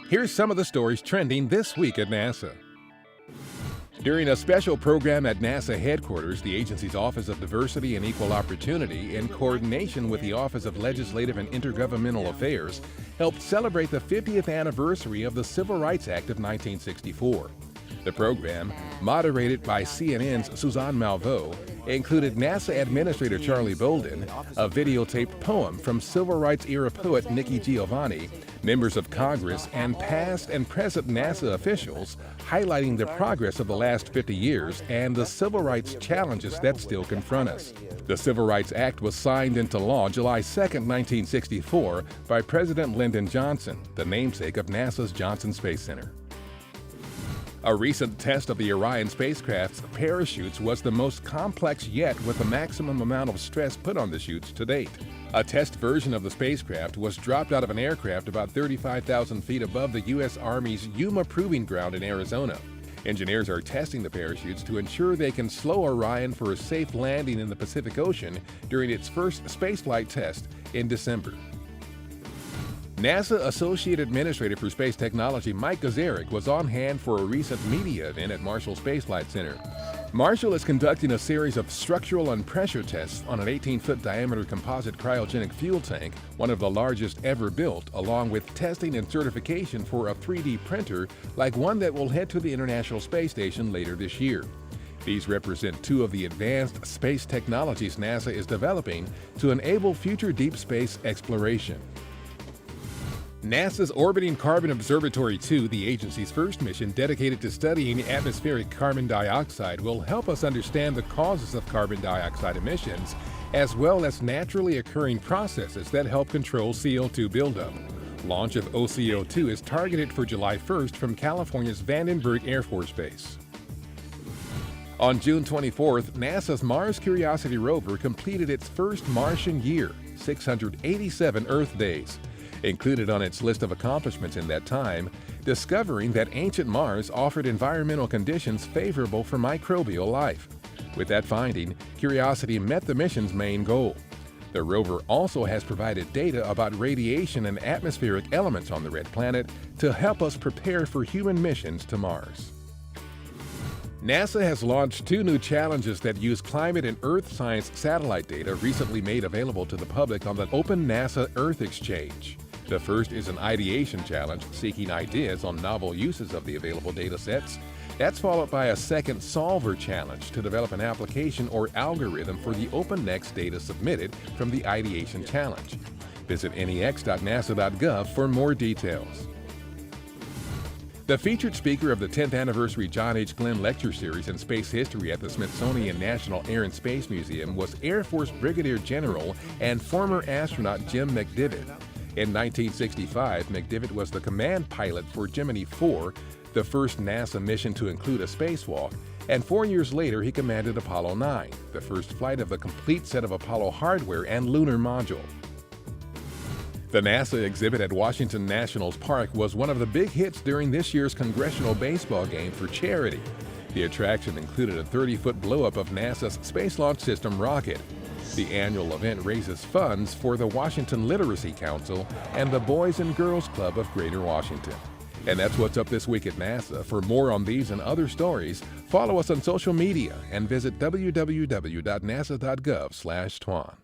Here's some of the stories trending this week at NASA. During a special program at NASA headquarters, the agency's Office of Diversity and Equal Opportunity, in coordination with the Office of Legislative and Intergovernmental Affairs, helped celebrate the 50th anniversary of the Civil Rights Act of 1964. The program, moderated by CNN's Suzanne Malveaux, included NASA Administrator Charlie Bolden, a videotaped poem from Civil Rights-era poet Nikki Giovanni, members of Congress, and past and present NASA officials, highlighting the progress of the last 50 years and the civil rights challenges that still confront us. The Civil Rights Act was signed into law July 2, 1964, by President Lyndon Johnson, the namesake of NASA's Johnson Space Center. A recent test of the Orion spacecraft's parachutes was the most complex yet, with the maximum amount of stress put on the chutes to date. A test version of the spacecraft was dropped out of an aircraft about 35,000 feet above the U.S. Army's Yuma Proving Ground in Arizona. Engineers are testing the parachutes to ensure they can slow Orion for a safe landing in the Pacific Ocean during its first spaceflight test in December. NASA Associate Administrator for Space Technology Mike Gazarek was on hand for a recent media event at Marshall Space Flight Center. Marshall is conducting a series of structural and pressure tests on an 18-foot diameter composite cryogenic fuel tank, one of the largest ever built, along with testing and certification for a 3D printer like one that will head to the International Space Station later this year. These represent two of the advanced space technologies NASA is developing to enable future deep space exploration. NASA's Orbiting Carbon Observatory 2, the agency's first mission dedicated to studying atmospheric carbon dioxide, will help us understand the causes of carbon dioxide emissions, as well as naturally occurring processes that help control CO2 buildup. Launch of OCO2 is targeted for July 1st from California's Vandenberg Air Force Base. On June 24th, NASA's Mars Curiosity rover completed its first Martian year, 687 Earth days. Included on its list of accomplishments in that time, discovering that ancient Mars offered environmental conditions favorable for microbial life. With that finding, Curiosity met the mission's main goal. The rover also has provided data about radiation and atmospheric elements on the red planet to help us prepare for human missions to Mars. NASA has launched two new challenges that use climate and Earth science satellite data recently made available to the public on the Open NASA Earth Exchange. The first is an ideation challenge seeking ideas on novel uses of the available data sets. That's followed by a second solver challenge to develop an application or algorithm for the OpenNext data submitted from the ideation challenge. Visit nex.nasa.gov for more details. The featured speaker of the 10th anniversary John H. Glenn Lecture Series in Space History at the Smithsonian National Air and Space Museum was Air Force Brigadier General and former astronaut Jim McDivitt. In 1965, McDivitt was the command pilot for Gemini 4, the first NASA mission to include a spacewalk, and 4 years later he commanded Apollo 9, the first flight of the complete set of Apollo hardware and lunar module. The NASA exhibit at Washington National Park was one of the big hits during this year's congressional baseball game for charity. The attraction included a 30-foot blow-up of NASA's Space Launch System rocket. The annual event raises funds for the Washington Literacy Council and the Boys and Girls Club of Greater Washington. And that's what's up this week at NASA. For more on these and other stories, follow us on social media and visit www.nasa.gov/twan.